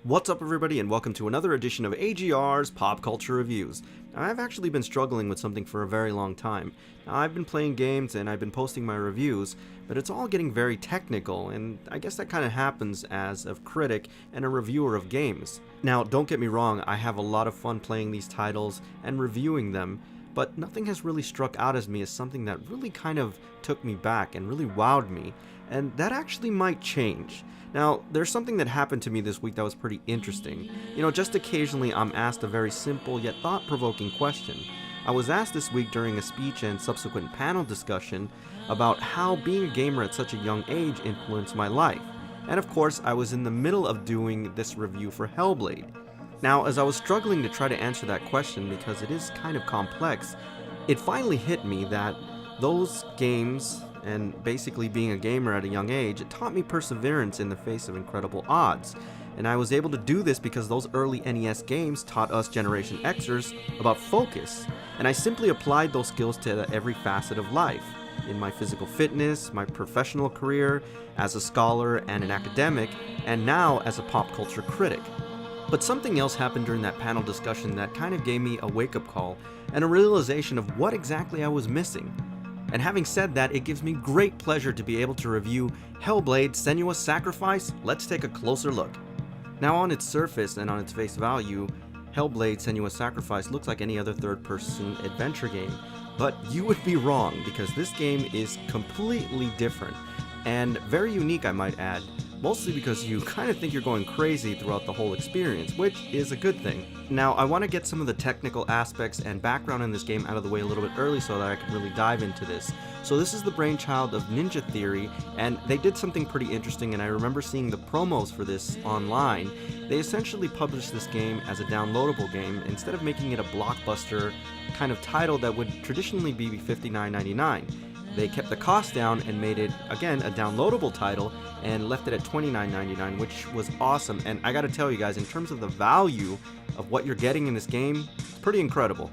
What's up everybody, and welcome to another edition of AGR's Pop Culture Reviews. Now, I've actually been struggling with something for a very long time. Now, I've been playing games and I've been posting my reviews, but it's all getting very technical, and I guess that kind of happens as a critic and a reviewer of games. Now, don't get me wrong, I have a lot of fun playing these titles and reviewing them, but nothing has really struck out as me as something that really kind of took me back and really wowed me, and that actually might change. Now, there's something that happened to me this week that was pretty interesting. Just occasionally I'm asked a very simple yet thought-provoking question. I was asked this week during a speech and subsequent panel discussion about how being a gamer at such a young age influenced my life. And of course, I was in the middle of doing this review for HellBlade. Now, as I was struggling to try to answer that question because it is kind of complex, it finally hit me that those games, and basically being a gamer at a young age, it taught me perseverance in the face of incredible odds. And I was able to do this because those early NES games taught us Generation Xers about focus. And I simply applied those skills to every facet of life. In my physical fitness, my professional career, as a scholar and an academic, and now as a pop culture critic. But something else happened during that panel discussion that kind of gave me a wake-up call and a realization of what exactly I was missing. And having said that, it gives me great pleasure to be able to review HellBlade: Senua's Sacrifice. Let's take a closer look. Now, on its surface and on its face value, HellBlade: Senua's Sacrifice looks like any other third-person adventure game, but you would be wrong because this game is completely different and very unique, I might add, mostly because you kind of think you're going crazy throughout the whole experience, which is a good thing. Now, I want to get some of the technical aspects and background in this game out of the way a little bit early so that I can really dive into this. So this is the brainchild of Ninja Theory, and they did something pretty interesting, and I remember seeing the promos for this online. They essentially published this game as a downloadable game instead of making it a blockbuster kind of title that would traditionally be $59.99. They kept the cost down and made it, again, a downloadable title and left it at $29.99, which was awesome. And I gotta tell you guys, in terms of the value of what you're getting in this game, it's pretty incredible.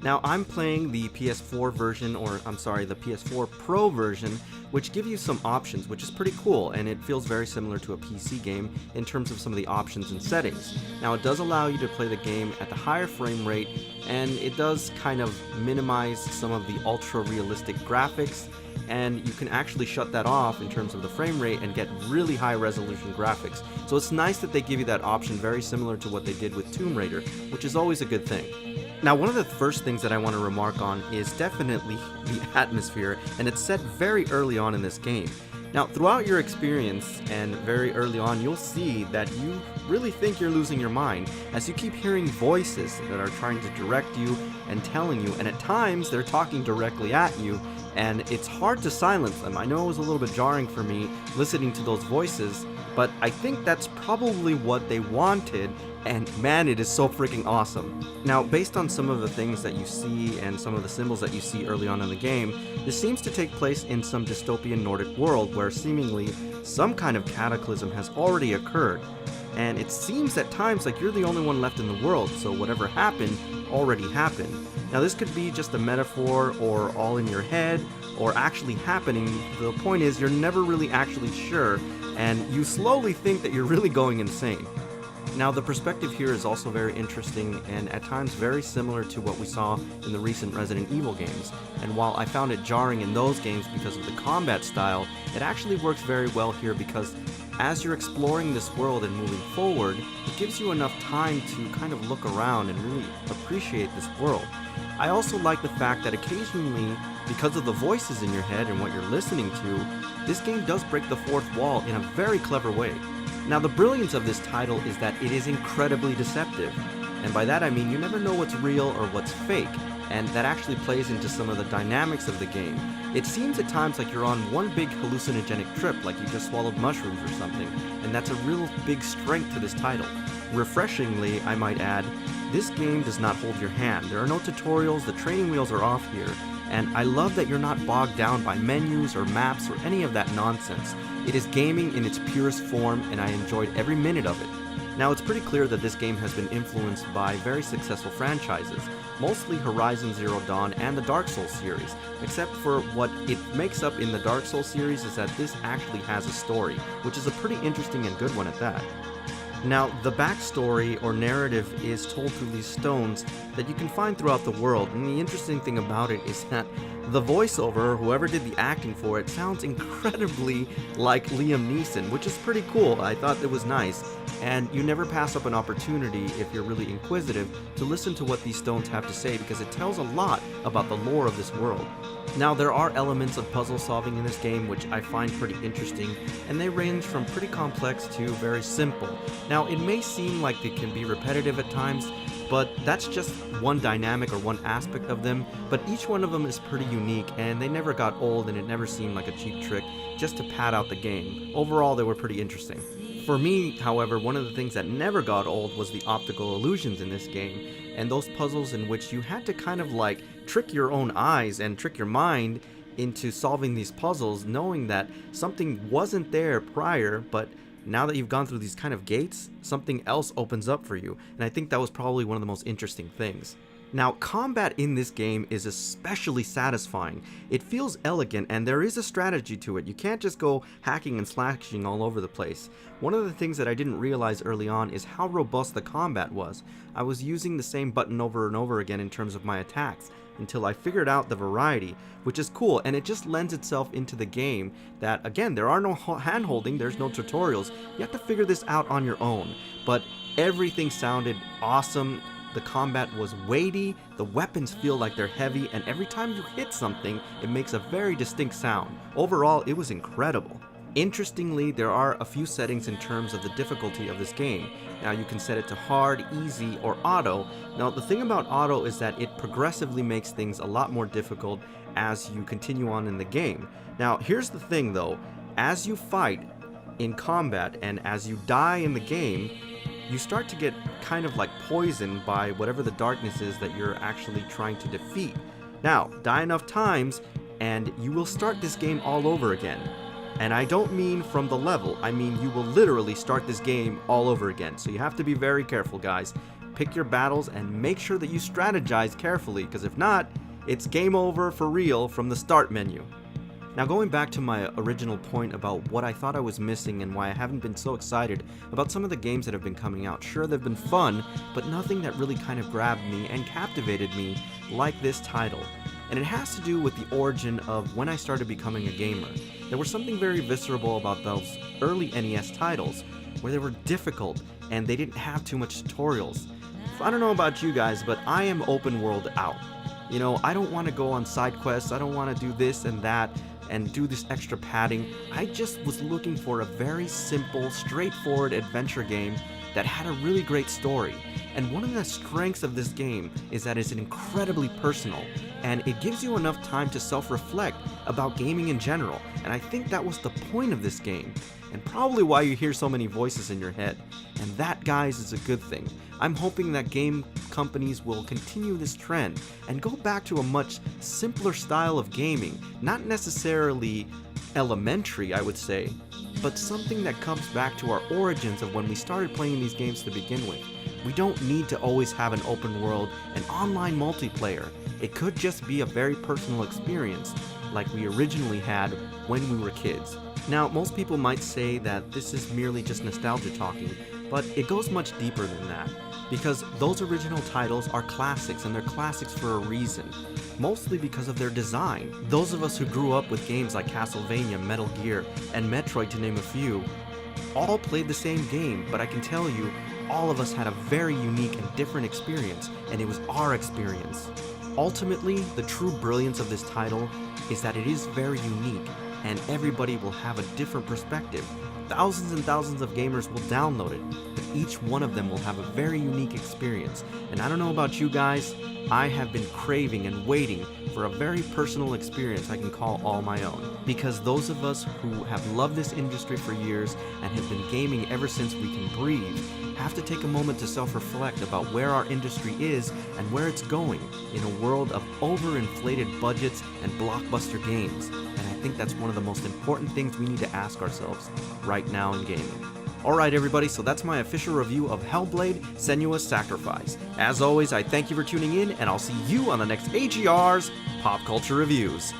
Now, I'm playing the PS4 version, the PS4 Pro version, which give you some options, which is pretty cool, and it feels very similar to a PC game in terms of some of the options and settings. Now, it does allow you to play the game at the higher frame rate, and it does kind of minimize some of the ultra-realistic graphics, and you can actually shut that off in terms of the frame rate and get really high resolution graphics. So it's nice that they give you that option, very similar to what they did with Tomb Raider, which is always a good thing. Now, one of the first things that I want to remark on is definitely the atmosphere, and it's set very early on in this game. Now, throughout your experience and very early on, you'll see that you really think you're losing your mind as you keep hearing voices that are trying to direct you and telling you, and at times they're talking directly at you, and it's hard to silence them. I know it was a little bit jarring for me listening to those voices, but I think that's probably what they wanted, and man, it is so freaking awesome. Now, based on some of the things that you see and some of the symbols that you see early on in the game, this seems to take place in some dystopian Nordic world where seemingly some kind of cataclysm has already occurred. And it seems at times like you're the only one left in the world, so whatever happened already happened. Now, this could be just a metaphor or all in your head or actually happening. The point is, you're never really actually sure, and you slowly think that you're really going insane. Now, the perspective here is also very interesting and at times very similar to what we saw in the recent Resident Evil games. And while I found it jarring in those games because of the combat style, it actually works very well here because as you're exploring this world and moving forward, it gives you enough time to kind of look around and really appreciate this world. I also like the fact that occasionally, because of the voices in your head and what you're listening to, this game does break the fourth wall in a very clever way. Now, the brilliance of this title is that it is incredibly deceptive, and by that I mean you never know what's real or what's fake, and that actually plays into some of the dynamics of the game. It seems at times like you're on one big hallucinogenic trip, like you just swallowed mushrooms or something, and that's a real big strength to this title. Refreshingly, I might add, this game does not hold your hand. There are no tutorials, the training wheels are off here, and I love that you're not bogged down by menus or maps or any of that nonsense. It is gaming in its purest form, and I enjoyed every minute of it. Now, it's pretty clear that this game has been influenced by very successful franchises, mostly Horizon Zero Dawn and the Dark Souls series, except for what it makes up in the Dark Souls series is that this actually has a story, which is a pretty interesting and good one at that. Now, the backstory or narrative is told through these stones that you can find throughout the world, and the interesting thing about it is that the voiceover, whoever did the acting for it, sounds incredibly like Liam Neeson, which is pretty cool. I thought it was nice, and you never pass up an opportunity, if you're really inquisitive, to listen to what these stones have to say, because it tells a lot about the lore of this world. Now, there are elements of puzzle solving in this game which I find pretty interesting, and they range from pretty complex to very simple. Now, it may seem like they can be repetitive at times, but that's just one dynamic or one aspect of them, but each one of them is pretty unique, and they never got old, and it never seemed like a cheap trick just to pad out the game. Overall, they were pretty interesting. For me, however, one of the things that never got old was the optical illusions in this game, and those puzzles in which you had to kind of like trick your own eyes and trick your mind into solving these puzzles, knowing that something wasn't there prior, but now that you've gone through these kind of gates, something else opens up for you, and I think that was probably one of the most interesting things. Now, combat in this game is especially satisfying. It feels elegant, and there is a strategy to it. You can't just go hacking and slashing all over the place. One of the things that I didn't realize early on is how robust the combat was. I was using the same button over and over again in terms of my attacks, until I figured out the variety, which is cool, and it just lends itself into the game that, again, there are no hand-holding, there's no tutorials. You have to figure this out on your own, but everything sounded awesome. The combat was weighty, the weapons feel like they're heavy, and every time you hit something, it makes a very distinct sound. Overall, it was incredible. Interestingly, there are a few settings in terms of the difficulty of this game. Now, you can set it to hard, easy, or auto. Now, the thing about auto is that it progressively makes things a lot more difficult as you continue on in the game. Now, here's the thing though, as you fight in combat and as you die in the game, you start to get kind of like poisoned by whatever the darkness is that you're actually trying to defeat. Now, die enough times and you will start this game all over again. And I don't mean from the level, I mean you will literally start this game all over again. So you have to be very careful, guys. Pick your battles and make sure that you strategize carefully, because if not, it's game over for real from the start menu. Now, going back to my original point about what I thought I was missing and why I haven't been so excited about some of the games that have been coming out. Sure, they've been fun, but nothing that really kind of grabbed me and captivated me like this title. And it has to do with the origin of when I started becoming a gamer. There was something very visceral about those early NES titles, where they were difficult and they didn't have too much tutorials. I don't know about you guys, but I am open world out. You know, I don't want to go on side quests, I don't want to do this and that and do this extra padding. I just was looking for a very simple, straightforward adventure game that had a really great story. And one of the strengths of this game is that it's incredibly personal, and it gives you enough time to self-reflect about gaming in general. And I think that was the point of this game, and probably why you hear so many voices in your head. And that, guys, is a good thing. I'm hoping that game companies will continue this trend and go back to a much simpler style of gaming, not necessarily elementary, I would say, but something that comes back to our origins of when we started playing these games to begin with. We don't need to always have an open world and online multiplayer. It could just be a very personal experience, like we originally had when we were kids. Now, most people might say that this is merely just nostalgia talking, but it goes much deeper than that, because those original titles are classics, and they're classics for a reason, mostly because of their design. Those of us who grew up with games like Castlevania, Metal Gear, and Metroid, to name a few, all played the same game, but I can tell you, all of us had a very unique and different experience, and it was our experience. Ultimately, the true brilliance of this title is that it is very unique, and everybody will have a different perspective. Thousands and thousands of gamers will download it, but each one of them will have a very unique experience. And I don't know about you guys, I have been craving and waiting for a very personal experience I can call all my own. Because those of us who have loved this industry for years and have been gaming ever since we can breathe, have to take a moment to self-reflect about where our industry is and where it's going in a world of overinflated budgets and blockbuster games. And I think that's one of the most important things we need to ask ourselves right now in gaming. Alright everybody, so that's my official review of HellBlade: Senua's Sacrifice. As always, I thank you for tuning in, and I'll see you on the next AGR's Pop Culture Reviews.